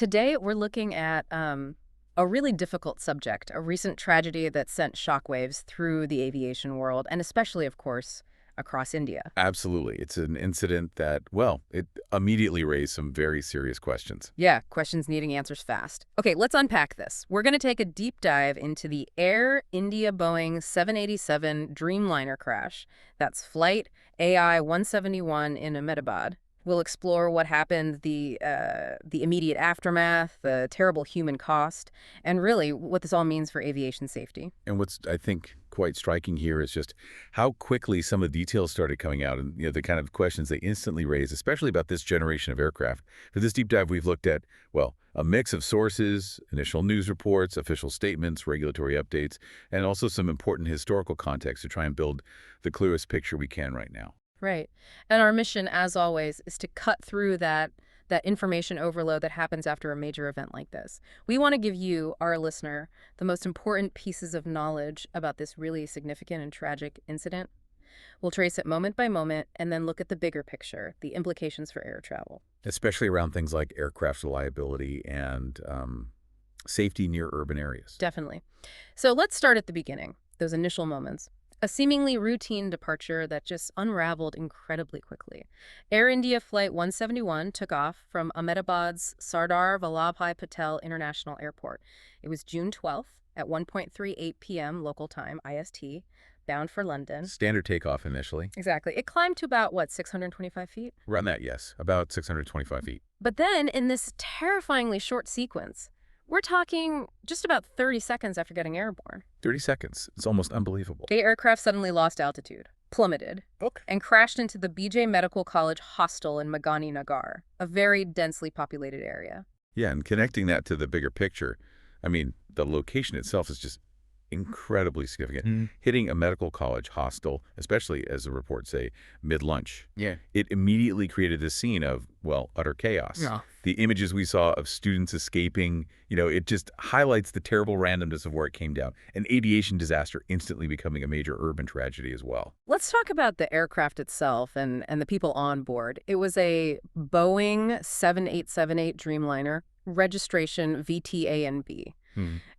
Today, we're looking at a really difficult subject, a recent tragedy that sent shockwaves through the aviation world, and especially, of course, across India. Absolutely. It's an incident that, well, it immediately raised some very serious questions. Yeah, questions needing answers fast. Okay, let's unpack this. We're going to take a deep dive into the Air India Boeing 787 Dreamliner crash. That's Flight AI 171 in Ahmedabad. We'll explore what happened, the immediate aftermath, the terrible human cost, and really what this all means for aviation safety. And what's, I think, quite striking here is just how quickly some of the details started coming out and, the kind of questions they instantly raise, especially about this generation of aircraft. For this deep dive, we've looked at, well, a mix of sources, initial news reports, official statements, regulatory updates, and also some important historical context to try and build the clearest picture we can right now. Right. And our mission, as always, is to cut through that information overload that happens after a major event like this. We want to give you, our listener, the most important pieces of knowledge about this really significant and tragic incident. We'll trace it moment by moment and then look at the bigger picture, the implications for air travel. Especially around things like aircraft reliability and safety near urban areas. Definitely. So let's start at the beginning, those initial moments. A seemingly routine departure that just unraveled incredibly quickly. Air India Flight 171 took off from Ahmedabad's Sardar Vallabhbhai Patel International Airport. It was June 12th at 1:38 p.m. local time, IST, bound for London. Standard takeoff initially. Exactly. It climbed to about, what, 625 feet? Around that, yes. About 625 feet. But then, in this terrifyingly short sequence, we're talking just about 30 seconds after getting airborne, 30 seconds. It's almost unbelievable. the aircraft suddenly lost altitude, plummeted, Okay. and crashed into the BJ Medical College hostel in Magani Nagar, a very densely populated area. Yeah, and connecting that to the bigger picture, I mean, the location itself is just incredibly significant. Hitting a medical college hostel, especially, as the reports say, mid-lunch. Yeah. It immediately created this scene of, well, utter chaos. Yeah. The images we saw of students escaping, it just highlights the terrible randomness of where it came down. An aviation disaster instantly becoming a major urban tragedy as well. Let's talk about the aircraft itself and the people on board. It was a Boeing 7878 Dreamliner, registration VTA&B.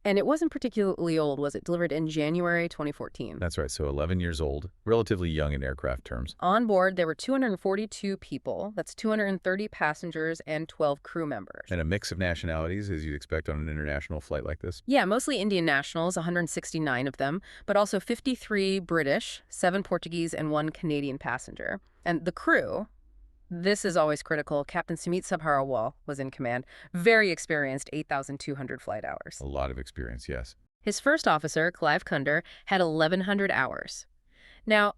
And it wasn't particularly old, was it? Delivered in January 2014. That's right, so 11 years old, relatively young in aircraft terms. On board, there were 242 people. That's 230 passengers and 12 crew members. And a mix of nationalities, as you'd expect on an international flight like this. Yeah, mostly Indian nationals, 169 of them, but also 53 British, 7 Portuguese, and 1 Canadian passenger. And the crew, this is always critical. Captain Sumit Sabharawal was in command. Very experienced, 8,200 flight hours. A lot of experience, yes. His first officer, Clive Kunder, had 1,100 hours. Now,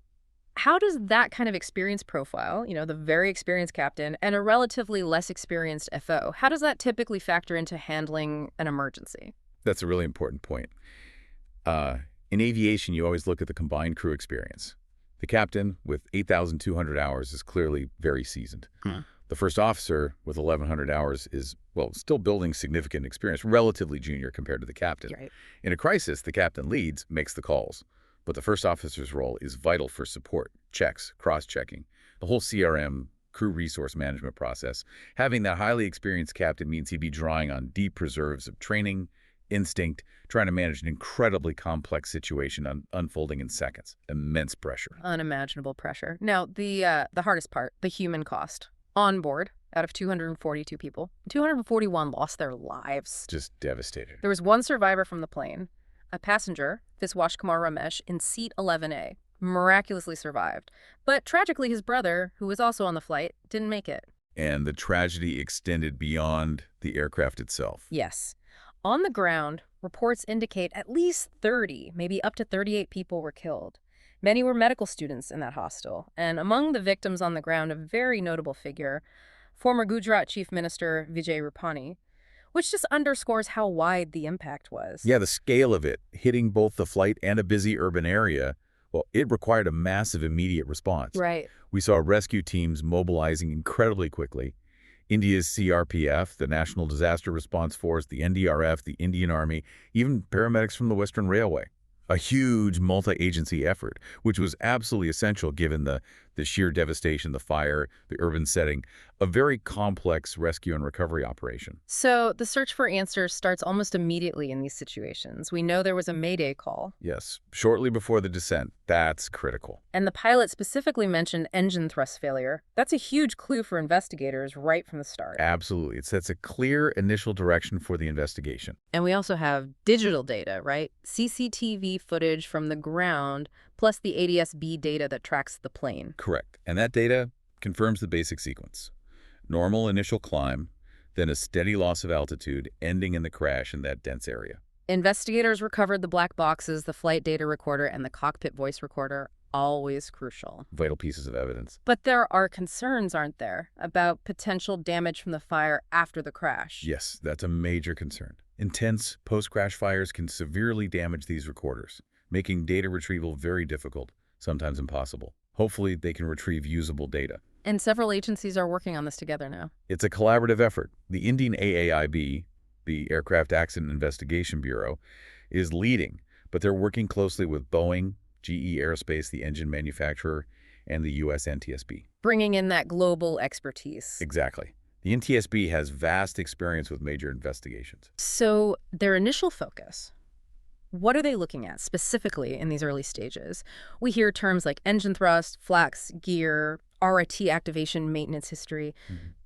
how does that kind of experience profile, the very experienced captain and a relatively less experienced FO, how does that typically factor into handling an emergency? That's a really important point. In aviation, you always look at the combined crew experience. The captain, with 8,200 hours, is clearly very seasoned. The first officer, with 1,100 hours, is, well, still building significant experience, relatively junior compared to the captain. Right. In a crisis, the captain leads, makes the calls. But the first officer's role is vital for support, checks, cross-checking, the whole CRM, crew resource management process. Having that highly experienced captain means he'd be drawing on deep reserves of training, instinct, trying to manage an incredibly complex situation unfolding in seconds. Immense pressure. Unimaginable pressure. Now, the hardest part, the human cost. On board, out of 242 people, 241 lost their lives. Just devastated. There was one survivor from the plane, a passenger, Viswash Kumar Ramesh, in seat 11A, miraculously survived. But tragically, his brother, who was also on the flight, didn't make it. And the tragedy extended beyond the aircraft itself. Yes. On the ground, reports indicate at least 30, maybe up to 38 people were killed. Many were medical students in that hostel. And among the victims on the ground, a very notable figure, former Gujarat Chief Minister Vijay Rupani, which just underscores how wide the impact was. Yeah, the scale of it, hitting both the flight and a busy urban area, well, it required a massive immediate response. Right. We saw rescue teams mobilizing incredibly quickly. India's CRPF, the National Disaster Response Force, the NDRF, the Indian Army, even paramedics from the Western Railway. A huge multi-agency effort, which was absolutely essential given the The sheer devastation, the fire, the urban setting, a very complex rescue and recovery operation. So the search for answers starts almost immediately in these situations. We know there was a Mayday call, Yes, shortly before the descent. That's critical. and the pilot specifically mentioned engine thrust failure. That's a huge clue for investigators right from the start. Absolutely. It sets a clear initial direction for the investigation. And we also have digital data, right? CCTV footage from the ground, plus the ADS-B data that tracks the plane. Correct. And that data confirms the basic sequence. Normal initial climb, then a steady loss of altitude, ending in the crash in that dense area. Investigators recovered the black boxes, the flight data recorder, and the cockpit voice recorder, always crucial. Vital pieces of evidence. But there are concerns, aren't there, about potential damage from the fire after the crash? Yes, that's a major concern. Intense post-crash fires can severely damage these recorders, making data retrieval very difficult, sometimes impossible. Hopefully, they can retrieve usable data. And several agencies are working on this together now. It's a collaborative effort. The Indian AAIB, the Aircraft Accident Investigation Bureau, is leading, but they're working closely with Boeing, GE Aerospace, the engine manufacturer, and the U.S. NTSB. Bringing in that global expertise. Exactly. The NTSB has vast experience with major investigations. So their initial focus, what are they looking at specifically in these early stages? We hear terms like engine thrust, flax, gear, RIT activation, maintenance history.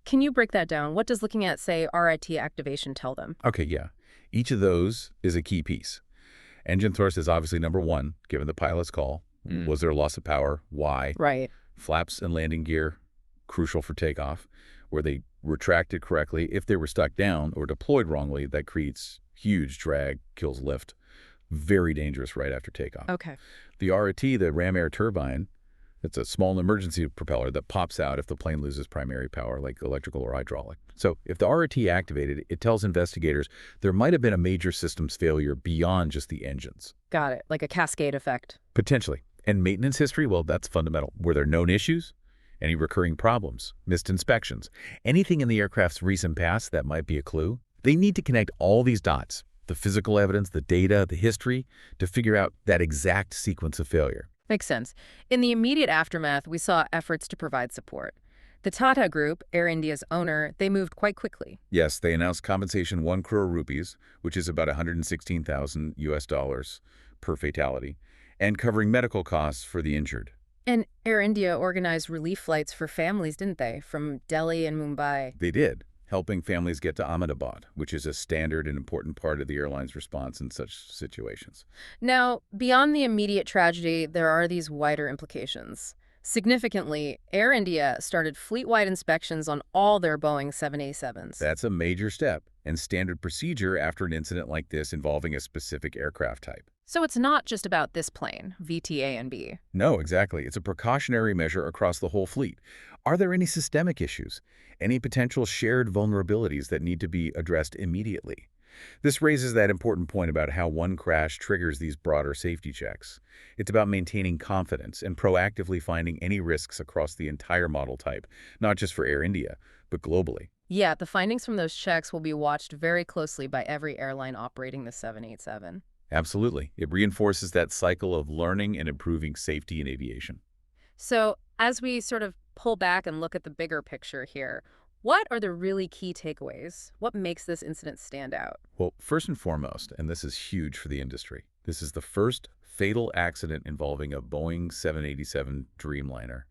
Can you break that down? What does looking at, say, RIT activation tell them? Okay, yeah. Each of those is a key piece. Engine thrust is obviously number one, given the pilot's call. Was there a loss of power? Why? Right. Flaps and landing gear, crucial for takeoff. Were they retracted correctly? If they were stuck down or deployed wrongly, that creates huge drag, kills lift. Very dangerous right after takeoff. Okay. The RIT, the ram air turbine, it's a small emergency propeller that pops out if the plane loses primary power, like electrical or hydraulic. So if the RIT activated, it tells investigators there might have been a major systems failure beyond just the engines. Got it. Like a cascade effect. Potentially. And maintenance history, well, that's fundamental. Were there known issues? Any recurring problems? Missed inspections? Anything in the aircraft's recent past that might be a clue? They need to connect all these dots, the physical evidence, the data, the history, to figure out that exact sequence of failure. Makes sense. In the immediate aftermath, we saw efforts to provide support. The Tata Group, Air India's owner, they moved quite quickly. Yes, they announced compensation 1 crore rupees, which is about 116,000 US dollars per fatality, and covering medical costs for the injured. And Air India organized relief flights for families, didn't they, from Delhi and Mumbai? They did, helping families get to Ahmedabad, which is a standard and important part of the airline's response in such situations. Now, beyond the immediate tragedy, there are these wider implications. Significantly, Air India started fleet-wide inspections on all their Boeing 787s. That's a major step and standard procedure after an incident like this involving a specific aircraft type. So it's not just about this plane, VTA and B. No, exactly. It's a precautionary measure across the whole fleet. Are there any systemic issues? Any potential shared vulnerabilities that need to be addressed immediately? This raises that important point about how one crash triggers these broader safety checks. It's about maintaining confidence and proactively finding any risks across the entire model type, not just for Air India, but globally. Yeah, the findings from those checks will be watched very closely by every airline operating the 787. Absolutely. It reinforces that cycle of learning and improving safety in aviation. So as we sort of pull back and look at the bigger picture here, what are the really key takeaways? What makes this incident stand out? Well, first and foremost, and this is huge for the industry, this is the first fatal accident involving a Boeing 787 Dreamliner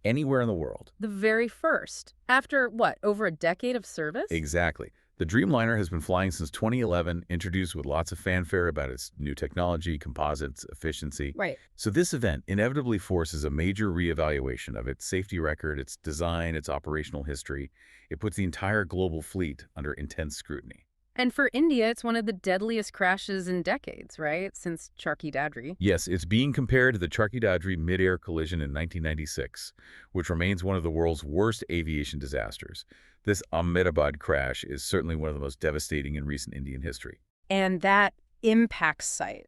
anywhere in the world. The very first. After, what, over a decade of service? Exactly. The Dreamliner has been flying since 2011, introduced with lots of fanfare about its new technology, composites, efficiency. Right. So this event inevitably forces a major reevaluation of its safety record, its design, its operational history. It puts the entire global fleet under intense scrutiny. And for India, it's one of the deadliest crashes in decades, right? Since Charki Dadri. Yes, it's being compared to the Charki Dadri mid-air collision in 1996, which remains one of the world's worst aviation disasters. This Ahmedabad crash is certainly one of the most devastating in recent Indian history. And that impact site,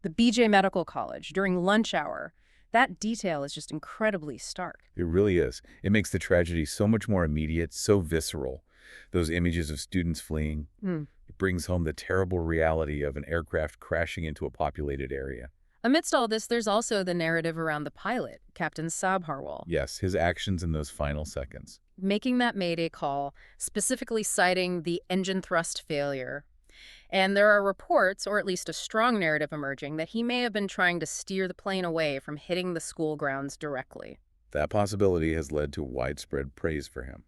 the BJ Medical College, during lunch hour, that detail is just incredibly stark. It really is. It makes the tragedy so much more immediate, so visceral. Those images of students fleeing, it brings home the terrible reality of an aircraft crashing into a populated area. Amidst all this, there's also the narrative around the pilot, Captain Sabharwal, Yes, his actions in those final seconds. making that mayday call, specifically citing the engine thrust failure. And there are reports, or at least a strong narrative emerging, that he may have been trying to steer the plane away from hitting the school grounds directly. That possibility has led to widespread praise for him.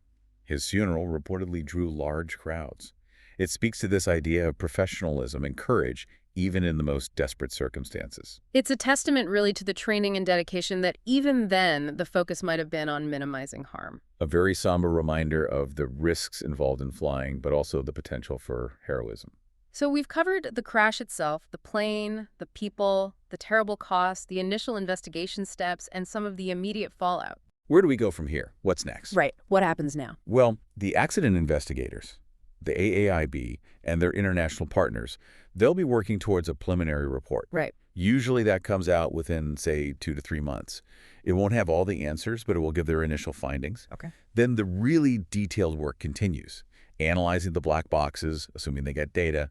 His funeral reportedly drew large crowds. It speaks to this idea of professionalism and courage, even in the most desperate circumstances. It's a testament really to the training and dedication that even then the focus might have been on minimizing harm. A very somber reminder of the risks involved in flying, but also the potential for heroism. So we've covered the crash itself, the plane, the people, the terrible cost, the initial investigation steps, and some of the immediate fallout. Where do we go from here? What's next? Right. What happens now? Well, the accident investigators, the AAIB, and their international partners, they'll be working towards a preliminary report. Right. Usually that comes out within, say, 2 to 3 months. It won't have all the answers, but it will give their initial findings. Okay. Then the really detailed work continues, analyzing the black boxes, assuming they get data,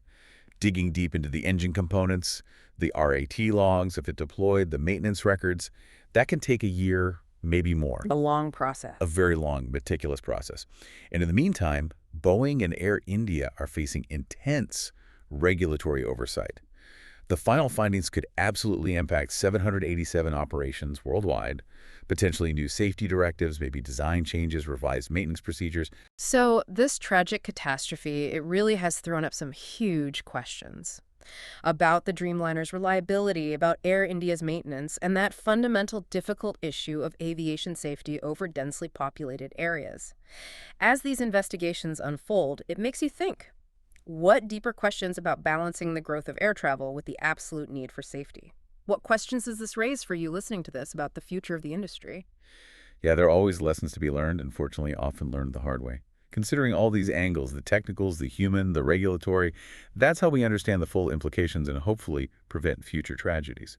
digging deep into the engine components, the RAT logs, if it deployed, the maintenance records. That can take a year, maybe more. A long process. A very long, meticulous process. And in the meantime, Boeing and Air India are facing intense regulatory oversight. The final findings could absolutely impact 787 operations worldwide, potentially new safety directives, maybe design changes, revised maintenance procedures. So this tragic catastrophe, it really has thrown up some huge questions about the Dreamliner's reliability, about Air India's maintenance, and that fundamental difficult issue of aviation safety over densely populated areas. As these investigations unfold, it makes you think. What deeper questions about balancing the growth of air travel with the absolute need for safety? What questions does this raise for you listening to this about the future of the industry? Yeah, there are always lessons to be learned, and fortunately often learned the hard way. Considering all these angles, the technicals, the human, the regulatory, that's how we understand the full implications and hopefully prevent future tragedies.